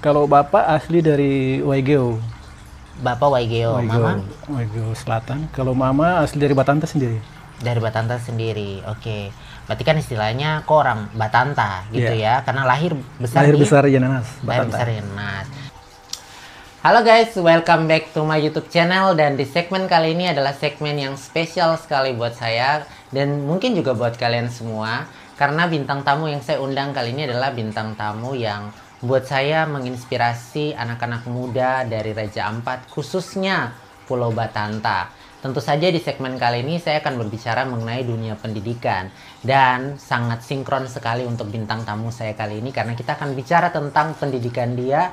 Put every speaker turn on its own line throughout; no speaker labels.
Kalau bapak asli dari Waigeo.
Bapak Waigeo, Mama
Waigeo Selatan. Kalau mama asli dari Batanta sendiri.
dari Batanta sendiri. Oke. Berarti kan istilahnya kok orang Batanta gitu
Iya.
ya, karena lahir besar
Lahir
di
besar Yenanas,
lahir
Batanta.
besar di Nas. Halo guys, welcome back to my YouTube channel, dan di segmen kali ini adalah segmen yang spesial sekali buat saya dan mungkin juga buat kalian semua, karena bintang tamu yang saya undang kali ini adalah bintang tamu yang buat saya menginspirasi anak-anak muda dari Raja Ampat, khususnya Pulau Batanta. Tentu saja di segmen kali ini saya akan berbicara mengenai dunia pendidikan, dan sangat sinkron sekali untuk bintang tamu saya kali ini karena kita akan bicara tentang pendidikan dia.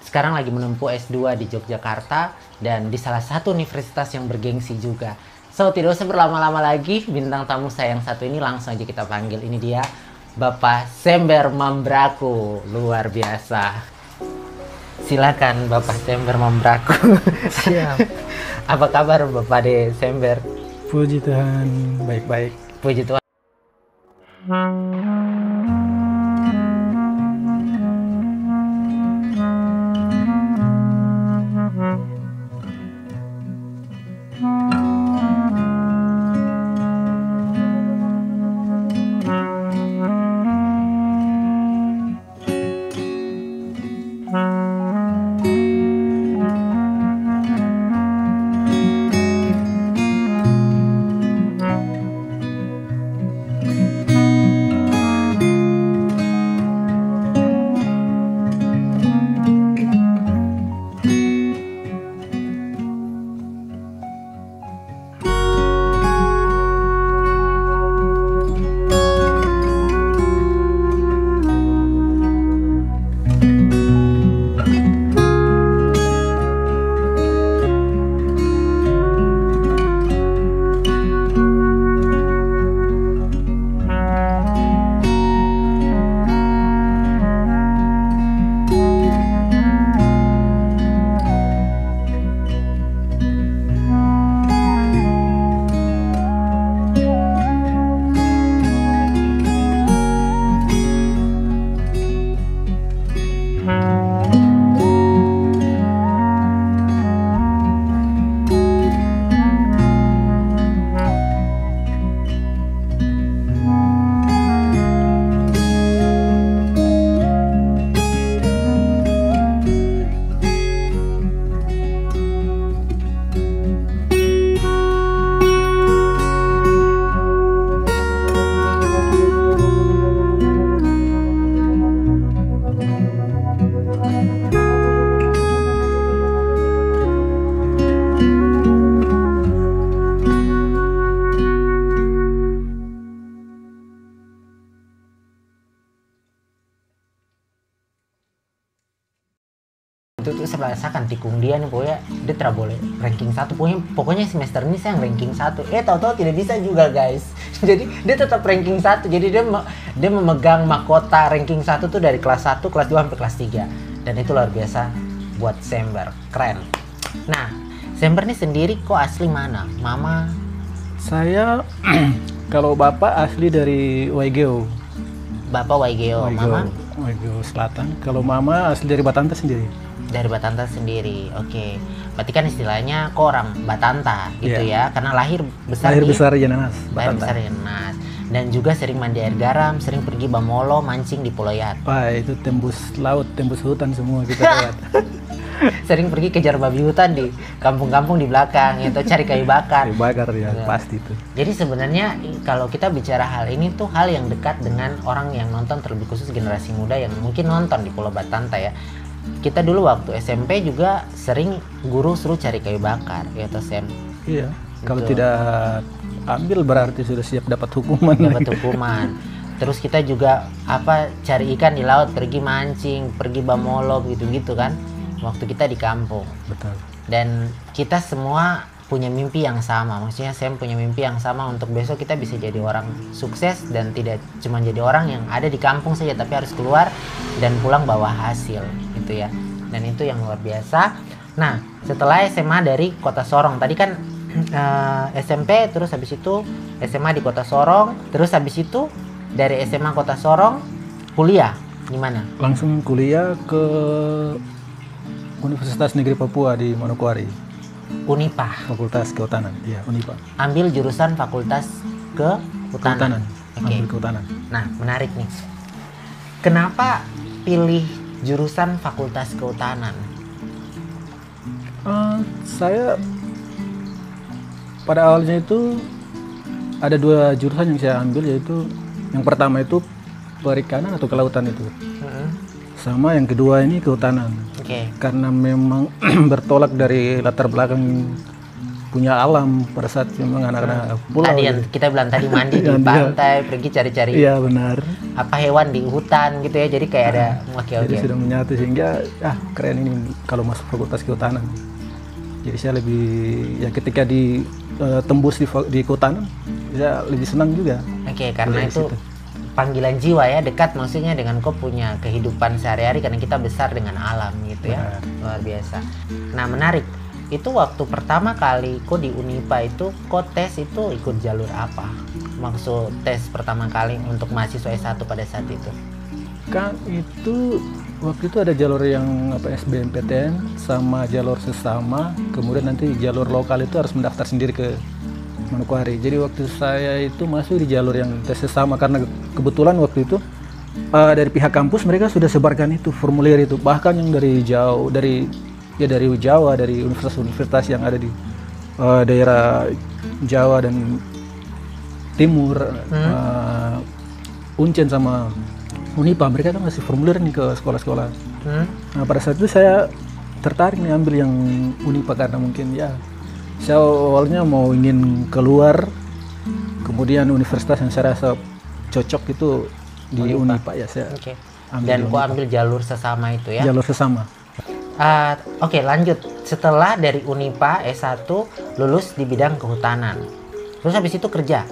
Sekarang lagi menempuh S2 di Yogyakarta dan di salah satu universitas yang bergengsi juga. So, tidak usah berlama-lama lagi, bintang tamu saya yang satu ini langsung aja kita panggil. Ini dia, Bapak Sember Mambraku. Luar biasa. Silakan Bapak Sember Mambraku.
Siap.
Apa kabar Bapak De Sember?
Puji Tuhan, baik-baik.
Puji Tuhan. Itu saya rasakan tikung dia nih, pokoknya dia tidak boleh ranking 1, pokoknya semester ini saya yang ranking 1, tahu-tahu tidak bisa juga guys. Jadi dia tetap ranking 1, jadi dia memegang mahkota ranking 1 tuh dari kelas 1, kelas 2 sampai kelas 3, dan itu luar biasa buat Sember, keren. Nah, Sember nih sendiri kok asli mana? Mama?
Saya kalau bapak asli dari Waigeo.
Bapak Waigeo, Mama?
Waigeo Selatan. Kalau mama asli dari Batanta sendiri.
Dari Batanta sendiri. Oke. Berarti kan istilahnya kok orang Batanta gitu ya, karena lahir besar di
Yenanas,
lahir
Batanta.
besar di Yenanas, dan juga sering mandi air garam, sering pergi bamolo mancing di Pulau Yat.
Wah, itu tembus laut, tembus hutan semua kita lewat.
Sering pergi kejar babi hutan di kampung-kampung di belakang itu, cari kayu bakar.
Dibakar ya,
Ya.
pasti itu.
Jadi sebenarnya kalau kita bicara hal ini tuh hal yang dekat dengan orang yang nonton, terlebih khusus generasi muda yang mungkin nonton di Pulau Batanta ya. Kita dulu waktu SMP juga sering guru suruh cari kayu bakar, ya toh Sem.
Iya. Kalau
Betul.
tidak ambil berarti sudah siap dapat hukuman.
Dapat hukuman. Terus kita juga cari ikan di laut, pergi mancing, pergi bamolo gitu-gitu kan. Waktu kita di kampung.
Betul.
Dan kita semua punya mimpi yang sama, maksudnya Sam punya mimpi yang sama untuk besok kita bisa jadi orang sukses, dan tidak cuma jadi orang yang ada di kampung saja, tapi harus keluar dan pulang bawa hasil gitu ya. Dan itu yang luar biasa. Nah, setelah SMA dari Kota Sorong tadi kan, SMP, terus habis itu SMA di Kota Sorong, terus habis itu dari SMA Kota Sorong kuliah Di mana?
Langsung kuliah ke Universitas Negeri Papua di Manokwari,
Unipa.
Fakultas Kehutanan. Iya, Unipa.
Ambil jurusan Fakultas Kehutanan. Oke.
Ambil kehutanan.
Nah, menarik nih. Kenapa pilih jurusan Fakultas Kehutanan?
Saya pada awalnya itu ada 2 jurusan yang saya ambil, yaitu yang pertama itu perikanan atau kelautan itu, sama yang kedua ini kehutanan.
Oke.
Karena memang bertolak dari latar belakang punya alam pada saat memang anak-anak pulau.
Tadi yang kita bilang tadi mandi di
Yang dia-
pantai, pergi cari-cari
Iya benar.
apa hewan di hutan gitu ya. Jadi kayak ada
Jadi sudah menyatu sehingga keren ini kalau masuk fakultas kehutanan. Jadi saya lebih ya ketika tembus di kehutanan, saya lebih senang juga.
Oke, karena
Dari
itu
situ.
panggilan jiwa ya, dekat maksudnya dengan kau punya kehidupan sehari-hari karena kita besar dengan alam gitu ya.
Benar.
Luar biasa. Nah, menarik. Itu waktu pertama kali kau di Unipa itu kau tes itu ikut jalur apa? Maksud tes pertama kali untuk mahasiswa S1 pada saat itu.
Kan itu waktu itu ada jalur yang SBMPTN sama jalur sesama, kemudian nanti jalur lokal itu harus mendaftar sendiri ke Manokwari. Jadi waktu saya itu masuk di jalur yang tes sesama karena kebetulan waktu itu dari pihak kampus mereka sudah sebarkan itu formulir itu, bahkan yang dari jauh dari Jawa, dari universitas-universitas yang ada di daerah Jawa dan Timur, Uncen sama Unipa, mereka kan ngasih formulir nih ke sekolah-sekolah. Nah pada saat itu saya tertarik nih ambil yang Unipa karena mungkin ya saya awalnya mau ingin keluar, kemudian universitas yang saya rasa cocok itu di Unipa ya saya
Oke.
ambil.
Dan
di
kau
Unipa.
ambil jalur sesama itu ya.
Jalur sesama.
Oke, lanjut. Setelah dari Unipa S1 lulus di bidang kehutanan. Terus habis itu kerja.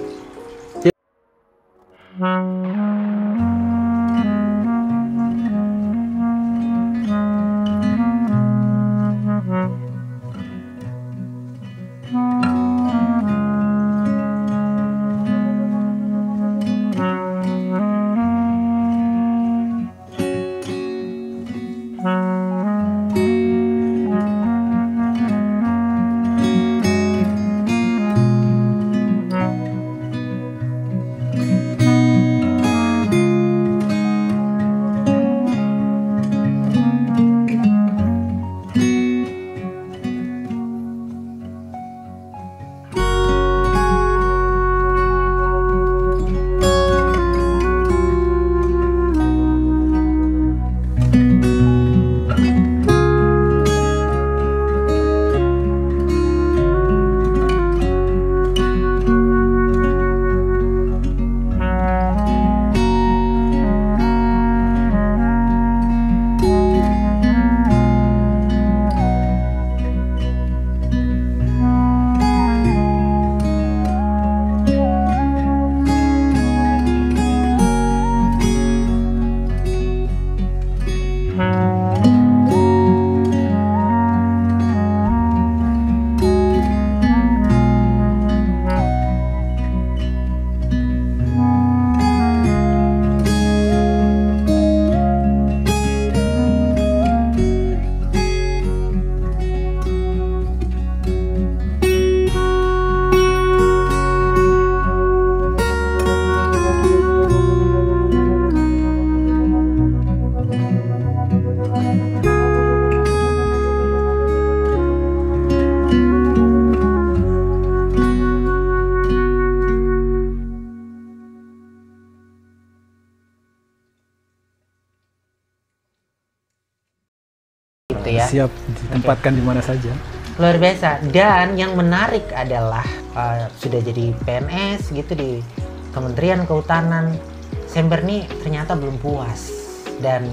Gitu ya.
Siap ditempatkan di mana saja.
Luar biasa. Dan yang menarik adalah sudah jadi PNS gitu di Kementerian Kehutanan. Sember nih ternyata belum puas dan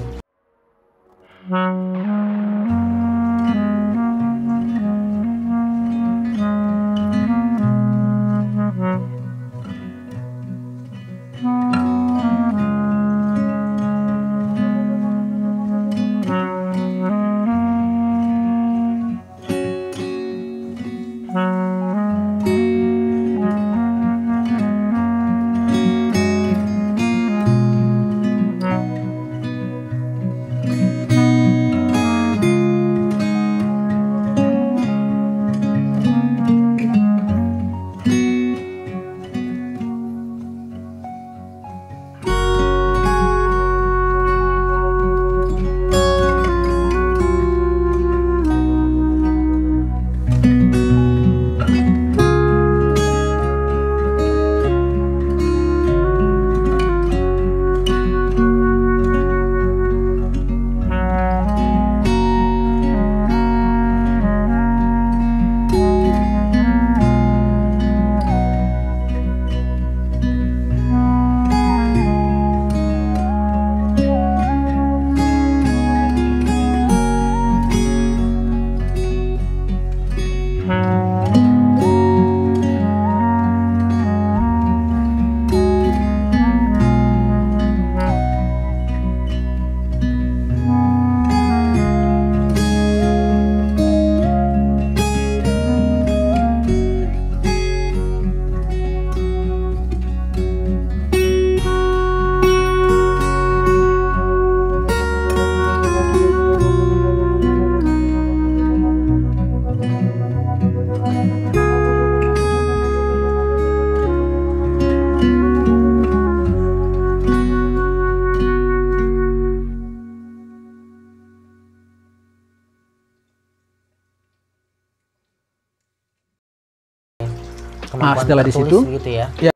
kemampuan
setelah di
tertulis
situ,
gitu ya.
ya.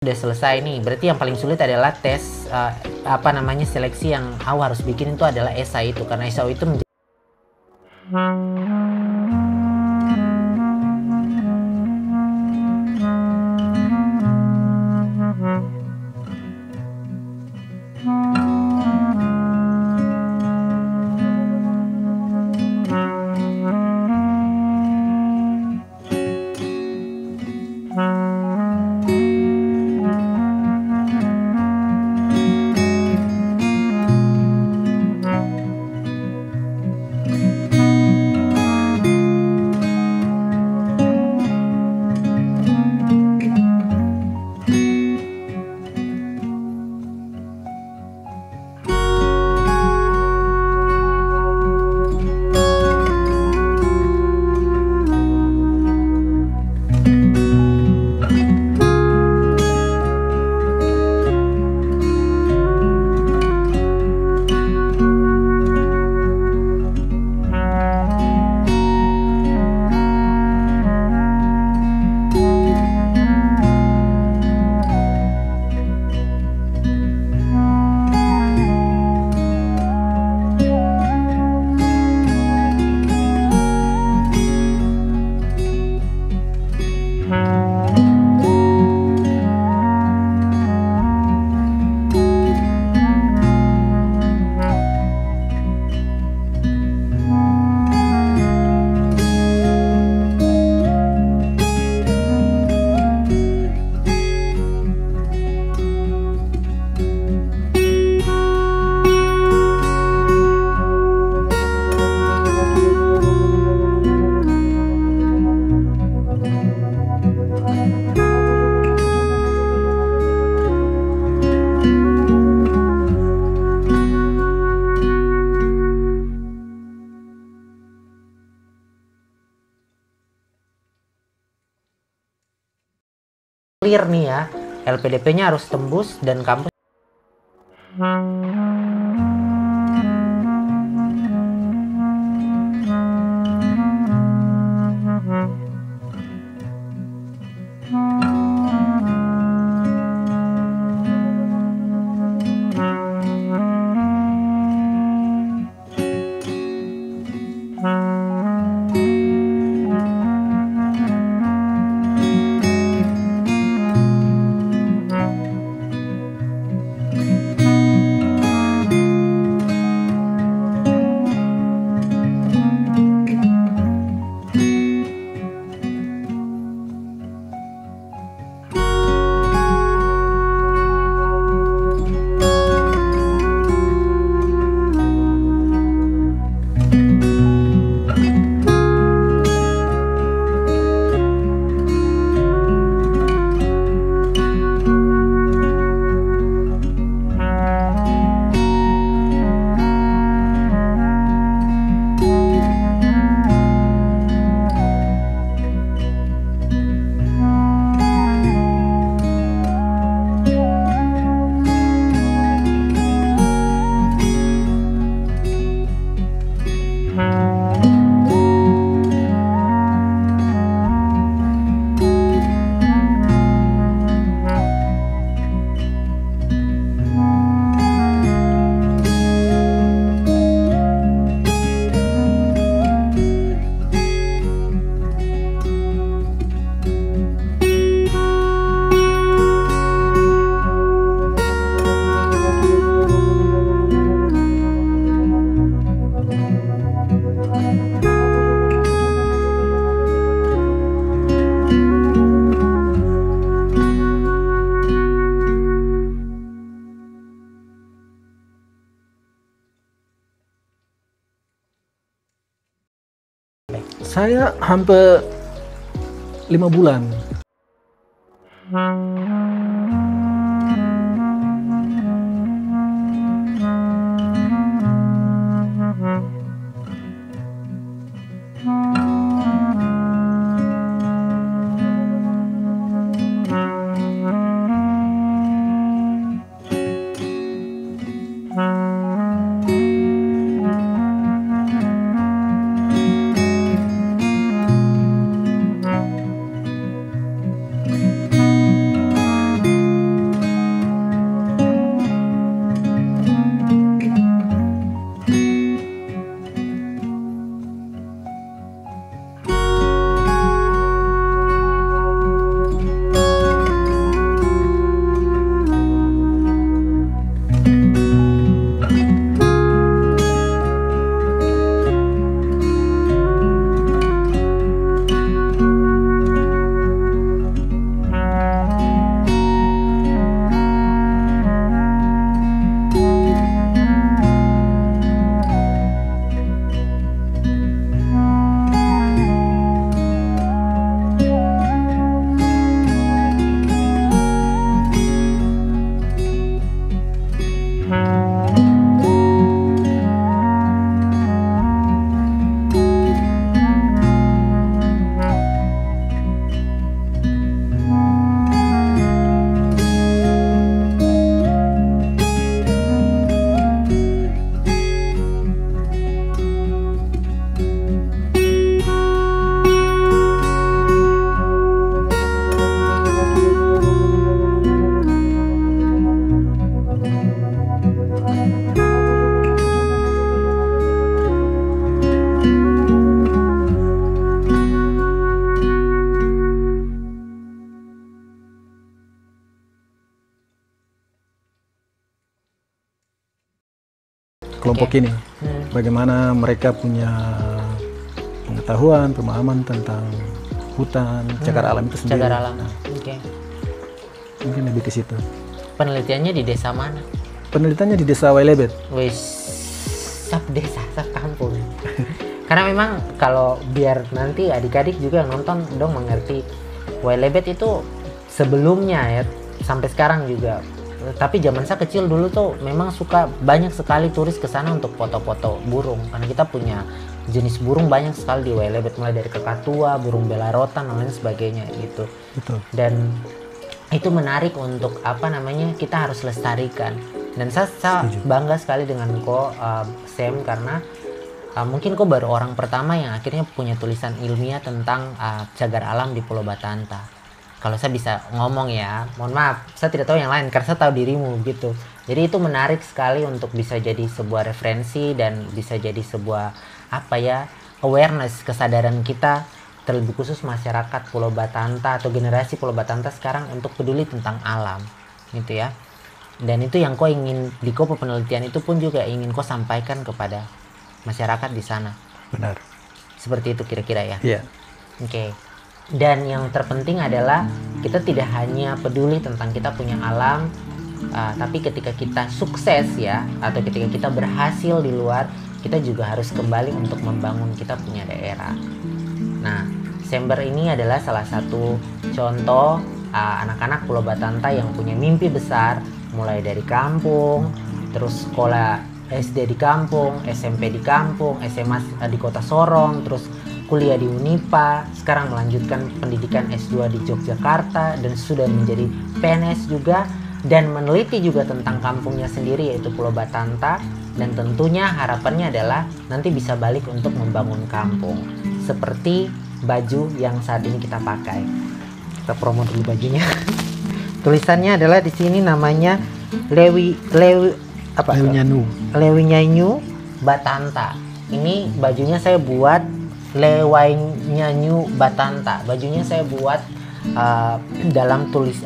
Udah selesai nih, berarti yang paling sulit adalah tes seleksi yang aku harus bikin itu adalah esai itu, karena esai itu clear nih ya, LPDP-nya harus tembus dan kampus
Saya hampir 5 bulan. Kelompok ini, bagaimana mereka punya pengetahuan, pemahaman tentang hutan, cagar alam itu sendiri.
Cagar alam.
Nah,
Oke.
mungkin lebih ke situ.
Penelitiannya di desa mana?
Penelitiannya di desa Wailebet.
Wis, sub desa, sub kampung. Karena memang kalau biar nanti adik-adik juga yang nonton dong mengerti, Wailebet itu sebelumnya ya sampai sekarang juga. Tapi zaman saya kecil dulu tuh memang suka banyak sekali turis ke sana untuk foto-foto burung, karena kita punya jenis burung banyak sekali di Wailebet, mulai dari kakatua, burung belarotan dan lain sebagainya gitu.
Betul.
Dan itu menarik untuk apa namanya, kita harus lestarikan. Dan saya bangga sekali dengan ko Sam, karena mungkin kok baru orang pertama yang akhirnya punya tulisan ilmiah tentang cagar alam di Pulau Batanta. Kalau saya bisa ngomong ya, mohon maaf, saya tidak tahu yang lain karena saya tahu dirimu gitu. Jadi itu menarik sekali untuk bisa jadi sebuah referensi dan bisa jadi sebuah apa ya, awareness, kesadaran kita, terlebih khusus masyarakat Pulau Batanta atau generasi Pulau Batanta sekarang untuk peduli tentang alam gitu ya. Dan itu yang kau ingin di kau penelitian itu pun juga ingin kau sampaikan kepada masyarakat di sana.
Benar.
Seperti itu kira-kira ya.
Iya.
Oke. Dan yang terpenting adalah kita tidak hanya peduli tentang kita punya alam, tapi ketika kita sukses ya, atau ketika kita berhasil di luar, kita juga harus kembali untuk membangun kita punya daerah. Nah, Sember ini adalah salah satu contoh anak-anak Pulau Batanta yang punya mimpi besar, mulai dari kampung, terus sekolah SD di kampung, SMP di kampung, SMA di Kota Sorong, terus kuliah di Unipa, sekarang melanjutkan pendidikan S2 di Yogyakarta dan sudah menjadi PNS juga, dan meneliti juga tentang kampungnya sendiri yaitu Pulau Batanta, dan tentunya harapannya adalah nanti bisa balik untuk membangun kampung seperti baju yang saat ini kita pakai. Kita promo dulu bajunya. Tulisannya adalah di sini namanya Lewi Nyanyu Batanta. Ini bajunya saya buat Lewi Nyanyu Batanta. Bajunya saya buat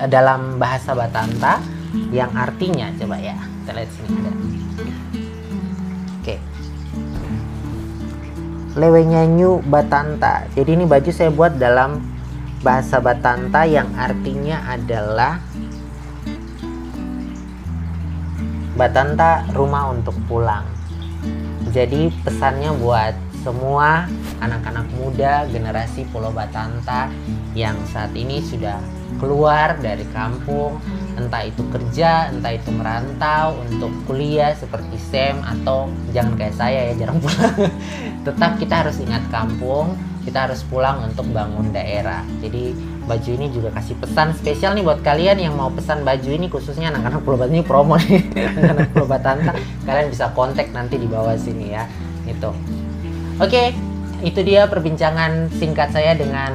dalam bahasa Batanta yang artinya, coba ya kita lihat sini ada. Oke. Lewi Nyanyu Batanta. Jadi ini baju saya buat dalam bahasa Batanta yang artinya adalah Batanta rumah untuk pulang. Jadi pesannya buat semua anak-anak muda generasi Pulau Batanta yang saat ini sudah keluar dari kampung, entah itu kerja, entah itu merantau untuk kuliah seperti Sam, atau jangan kayak saya ya, jarang pulang. Tetap kita harus ingat kampung, kita harus pulang untuk bangun daerah. Jadi baju ini juga kasih pesan spesial nih buat kalian yang mau pesan baju ini, khususnya anak-anak Pulau Batanta. Ini promo nih, anak-anak Pulau Batanta. Kalian bisa kontak nanti di bawah sini ya. Itu. Oke, itu dia perbincangan singkat saya dengan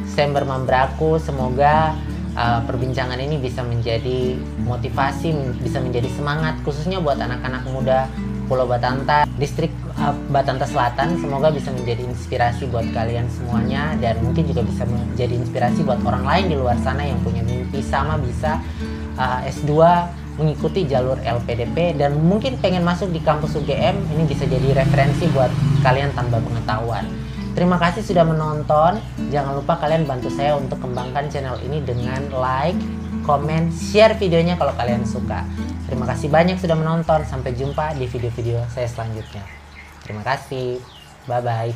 Sam Bermambraku. Semoga perbincangan ini bisa menjadi motivasi, bisa menjadi semangat, khususnya buat anak-anak muda Pulau Batanta, distrik Batanta Selatan. Semoga bisa menjadi inspirasi buat kalian semuanya, dan mungkin juga bisa menjadi inspirasi buat orang lain di luar sana yang punya mimpi sama, bisa S2 mengikuti jalur LPDP dan mungkin pengen masuk di kampus UGM. Ini bisa jadi referensi buat kalian tambah pengetahuan. Terima kasih sudah menonton. Jangan lupa kalian bantu saya untuk kembangkan channel ini dengan like, komen, share videonya kalau kalian suka. Terima kasih banyak sudah menonton. Sampai jumpa di video-video saya selanjutnya. Terima kasih. Bye-bye.